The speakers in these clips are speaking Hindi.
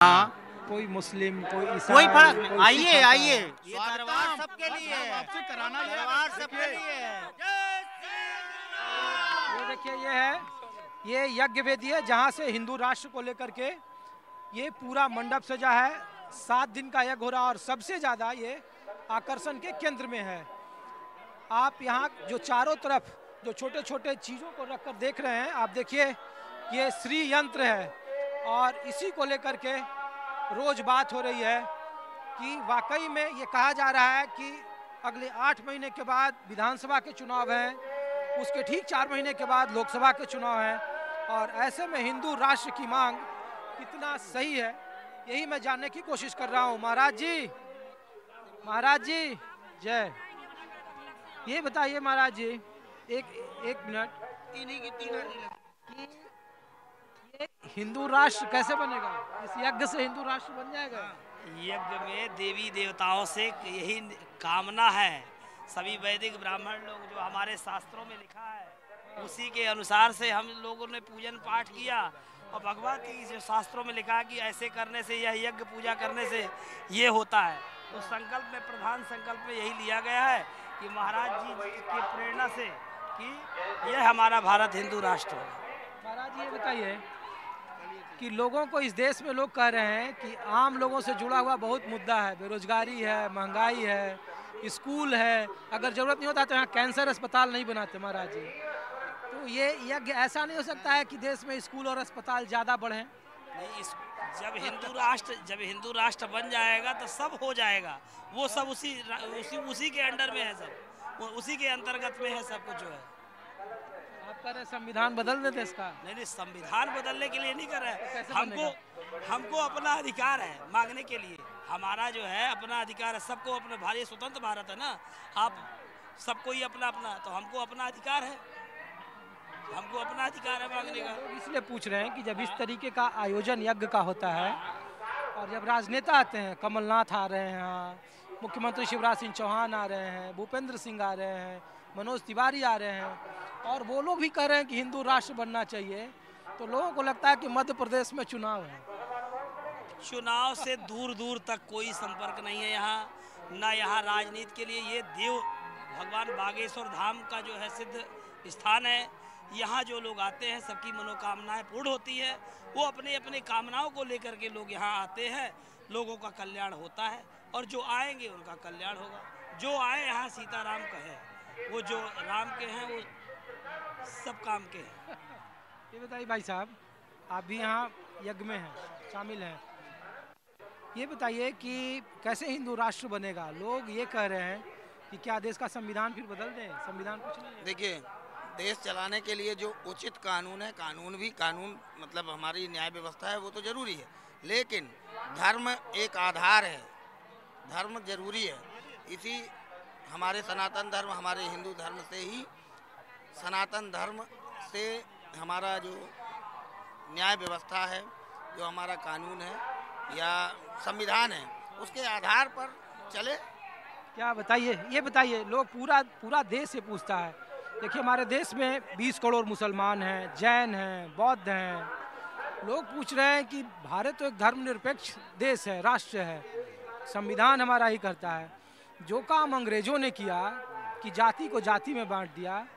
हाँ, कोई मुस्लिम, कोई ईसाई, कोई फर्क नहीं। कोई आइए सिख आइए, ये स्वागतम। दरबार सबके लिए है, वापसी कराना ये दरबार सबके देखिए। लिए है। ये देखिए, ये है, ये यज्ञ वेदी है जहाँ से हिंदू राष्ट्र को लेकर के ये पूरा मंडप सजा है। 7 दिन का यज्ञ हो रहा है और सबसे ज़्यादा ये आकर्षण के केंद्र में है। आप यहाँ जो चारों तरफ जो छोटे छोटे चीज़ों को रखकर देख रहे हैं, आप देखिए ये श्री यंत्र है और इसी को लेकर के रोज बात हो रही है कि वाकई में ये कहा जा रहा है कि अगले 8 महीने के बाद विधानसभा के चुनाव हैं, उसके ठीक 4 महीने के बाद लोकसभा के चुनाव हैं और ऐसे में हिंदू राष्ट्र की मांग कितना सही है, यही मैं जानने की कोशिश कर रहा हूँ। महाराज जी जय। ये बताइए महाराज जी, एक मिनट, कि ये हिंदू राष्ट्र कैसे बनेगा? इस यज्ञ से हिंदू राष्ट्र बन जाएगा? यज्ञ में देवी देवताओं से यही कामना है। सभी वैदिक ब्राह्मण लोग जो हमारे शास्त्रों में लिखा है उसी के अनुसार से हम लोगों ने पूजन पाठ किया और भगवत की जो शास्त्रों में लिखा है कि ऐसे करने से, यह यज्ञ पूजा करने से ये होता है। तो संकल्प में, प्रधान संकल्प में यही लिया गया है कि महाराज जी की प्रेरणा से कि यह हमारा भारत हिंदू राष्ट्र है। महाराज जी ये बताइए कि लोगों को, इस देश में लोग कह रहे हैं कि आम लोगों से जुड़ा हुआ बहुत मुद्दा है, बेरोजगारी है, महंगाई है, स्कूल है, अगर ज़रूरत नहीं होता तो यहाँ कैंसर अस्पताल नहीं बनाते महाराज जी। तो ये यज्ञ ऐसा नहीं हो सकता है कि देश में स्कूल और अस्पताल ज़्यादा बढ़ें? नहीं, जब हिंदू राष्ट्र बन जाएगा तो सब हो जाएगा। वो सब उसी के अंडर में है, सब वो उसी के अंतर्गत में है सब कुछ जो है। आप कह रहे हैं संविधान बदल दे देश का? नहीं, संविधान बदलने के लिए नहीं कर रहे कैसे हैं। हमको अपना अधिकार है मांगने के लिए। हमारा जो है अपना अधिकार है, सबको अपना, भारतीय स्वतंत्र भारत है ना, आप सबको ही अपना अपना, तो हमको अपना अधिकार है, हमको अपना अधिकार है मांगने का। लोग इसलिए पूछ रहे हैं कि जब इस तरीके का आयोजन यज्ञ का होता है और जब राजनेता आते हैं, कमलनाथ आ रहे हैं यहाँ, मुख्यमंत्री शिवराज सिंह चौहान आ रहे हैं, भूपेंद्र सिंह आ रहे हैं, मनोज तिवारी आ रहे हैं और वो लोग भी कह रहे हैं कि हिंदू राष्ट्र बनना चाहिए, तो लोगों को लगता है कि मध्य प्रदेश में चुनाव है। चुनाव से दूर दूर तक कोई संपर्क नहीं है यहाँ, ना यहाँ राजनीति के लिए। ये देव भगवान बागेश्वर धाम का जो है सिद्ध स्थान है। यहाँ जो लोग आते हैं सबकी मनोकामनाएं पूर्ण होती है। वो अपने अपने कामनाओं को लेकर के लोग यहाँ आते हैं, लोगों का कल्याण होता है और जो आएंगे उनका कल्याण होगा। जो आए यहाँ सीताराम का है, वो जो राम के हैं वो सब काम के हैं। ये बताइए भाई साहब, आप भी यहाँ यज्ञ में हैं, शामिल हैं, ये बताइए कि कैसे हिंदू राष्ट्र बनेगा? लोग ये कह रहे हैं कि क्या देश का संविधान फिर बदल दें? संविधान कुछ नहीं है। देखिए, देश चलाने के लिए जो उचित कानून है, कानून मतलब हमारी न्याय व्यवस्था है, वो तो जरूरी है, लेकिन धर्म एक आधार है, धर्म जरूरी है। इसी हमारे सनातन धर्म, हमारे हिंदू धर्म से ही, सनातन धर्म से हमारा जो न्याय व्यवस्था है, जो हमारा कानून है या संविधान है, उसके आधार पर चले। क्या बताइए, ये बताइए, लोग पूरा देश से पूछता है। देखिए हमारे देश में 20 करोड़ मुसलमान हैं, जैन हैं, बौद्ध हैं। लोग पूछ रहे हैं कि भारत तो एक धर्मनिरपेक्ष देश है, राष्ट्र है, संविधान हमारा ही करता है। जो काम अंग्रेजों ने किया कि जाति को जाति में बांट दिया,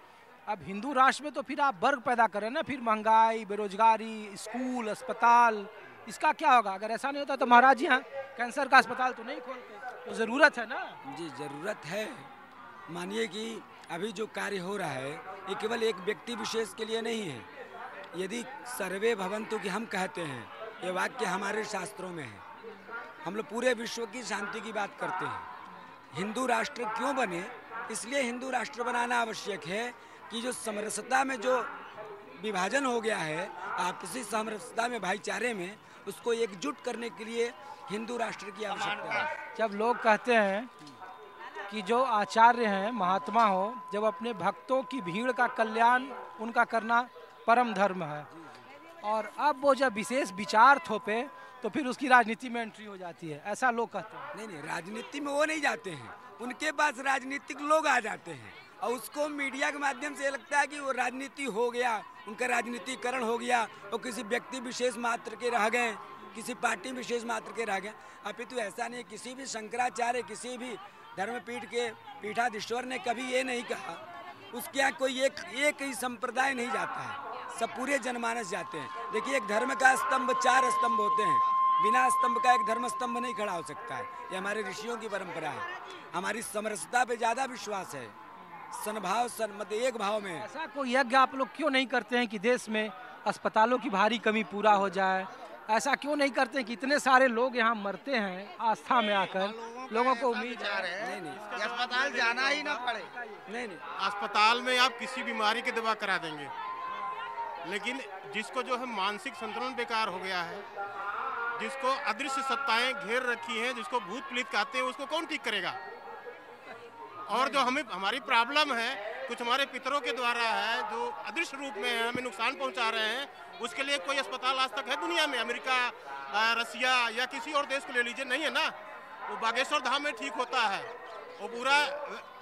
अब हिंदू राष्ट्र में तो फिर आप वर्ग पैदा करें ना, फिर महंगाई, बेरोजगारी, स्कूल, अस्पताल, इसका क्या होगा? अगर ऐसा नहीं होता तो महाराज जी यहाँ कैंसर का अस्पताल तो नहीं खोलते, तो ज़रूरत है ना? जी ज़रूरत है। मानिए कि अभी जो कार्य हो रहा है ये केवल एक व्यक्ति विशेष के लिए नहीं है। यदि सर्वे भवन्तु की हम कहते हैं, ये वाक्य हमारे शास्त्रों में है। हम लोग पूरे विश्व की शांति की बात करते हैं। हिंदू राष्ट्र क्यों बने? इसलिए हिंदू राष्ट्र बनाना आवश्यक है कि जो समरसता में जो विभाजन हो गया है, आपसी समरसता में, भाईचारे में, उसको एकजुट करने के लिए हिंदू राष्ट्र की आवश्यकता है। जब लोग कहते हैं कि जो आचार्य हैं, महात्मा हो, जब अपने भक्तों की भीड़ का कल्याण उनका करना परम धर्म है, और अब वो जब विशेष विचार थोपे तो फिर उसकी राजनीति में एंट्री हो जाती है, ऐसा लोग कहते हैं। नहीं, राजनीति में वो नहीं जाते हैं, उनके पास राजनीतिक लोग आ जाते हैं और उसको मीडिया के माध्यम से ये लगता है कि वो राजनीति हो गया, उनका राजनीतिकरण हो गया, वो किसी व्यक्ति विशेष मात्र के रह गए। किसी पार्टी विशेष मात्र के रह गए, अपितु ऐसा नहीं। किसी भी शंकराचार्य, किसी भी धर्मपीठ के पीठाधीश्वर ने कभी ये नहीं कहा उसके यहाँ कोई एक ही संप्रदाय नहीं जाता है, सब पूरे जनमानस जाते हैं। देखिए, एक धर्म का स्तंभ 4 स्तंभ होते हैं, बिना स्तंभ का एक धर्म स्तंभ नहीं खड़ा हो सकता है। ये हमारे ऋषियों की परंपरा है। हमारी समरसता पे ज़्यादा विश्वास है, सनभाव मतलब एक भाव में। ऐसा कोई यज्ञ आप लोग क्यों नहीं करते हैं कि देश में अस्पतालों की भारी कमी पूरा हो जाए? ऐसा क्यों नहीं करते हैं कि इतने सारे लोग यहाँ मरते हैं आस्था में आकर, लोगों को उम्मीद है नहीं अस्पताल जाना ही ना पड़े। नहीं अस्पताल में आप किसी बीमारी की दवा करा देंगे, लेकिन जिसको जो है मानसिक संतुलन बेकार हो गया है, जिसको अदृश्य सत्ताएं घेर रखी हैं, जिसको भूत प्रेत कहते हैं, उसको कौन ठीक करेगा? और जो हमारी प्रॉब्लम है, कुछ हमारे पितरों के द्वारा है जो अदृश्य रूप में हमें नुकसान पहुंचा रहे हैं, उसके लिए कोई अस्पताल आज तक है दुनिया में? अमेरिका, रसिया या किसी और देश को ले लीजिए, नहीं है ना। वो बागेश्वर धाम में ठीक होता है, वो पूरा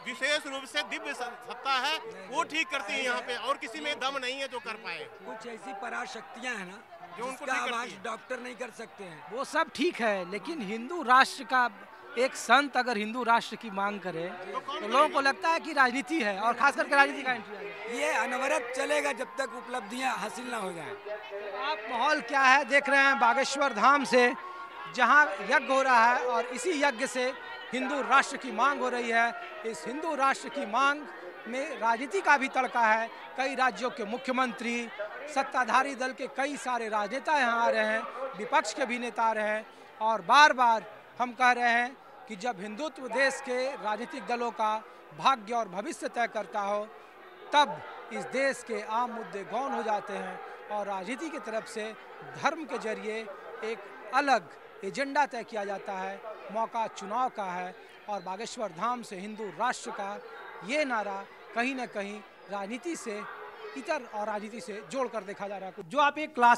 विशेष रूप से दिव्य सत्ता है, वो ठीक करती है यहाँ पे, और किसी में दम नहीं है जो कर पाए। कुछ ऐसी पराशक्तियाँ हैं ना जो उनको जिसका ठीक करती आवाज है। डॉक्टर नहीं कर सकते हैं। वो सब ठीक है, लेकिन हिंदू राष्ट्र का एक संत अगर हिंदू राष्ट्र की मांग करे तो लोगों को लगता है कि राजनीति है, और खास करके राजनीति का एंट्री है। ये अनवरत चलेगा जब तक उपलब्धियां हासिल ना हो जाए। आप माहौल क्या है देख रहे हैं बागेश्वर धाम से, जहां यज्ञ हो रहा है और इसी यज्ञ से हिंदू राष्ट्र की मांग हो रही है। इस हिंदू राष्ट्र की मांग में राजनीति का भी तड़का है। कई राज्यों के मुख्यमंत्री, सत्ताधारी दल के कई सारे राजनेता यहाँ आ रहे हैं, विपक्ष के भी नेता आ रहे हैं, और बार बार हम कह रहे हैं कि जब हिंदुत्व देश के राजनीतिक दलों का भाग्य और भविष्य तय करता हो, तब इस देश के आम मुद्दे गौण हो जाते हैं और राजनीति की तरफ से धर्म के जरिए एक अलग एजेंडा तय किया जाता है। मौका चुनाव का है, और बागेश्वर धाम से हिंदू राष्ट्र का ये नारा कहीं न कहीं राजनीति से इतर और राजनीति से जोड़कर देखा जा रहा है। जो आप एक क्लास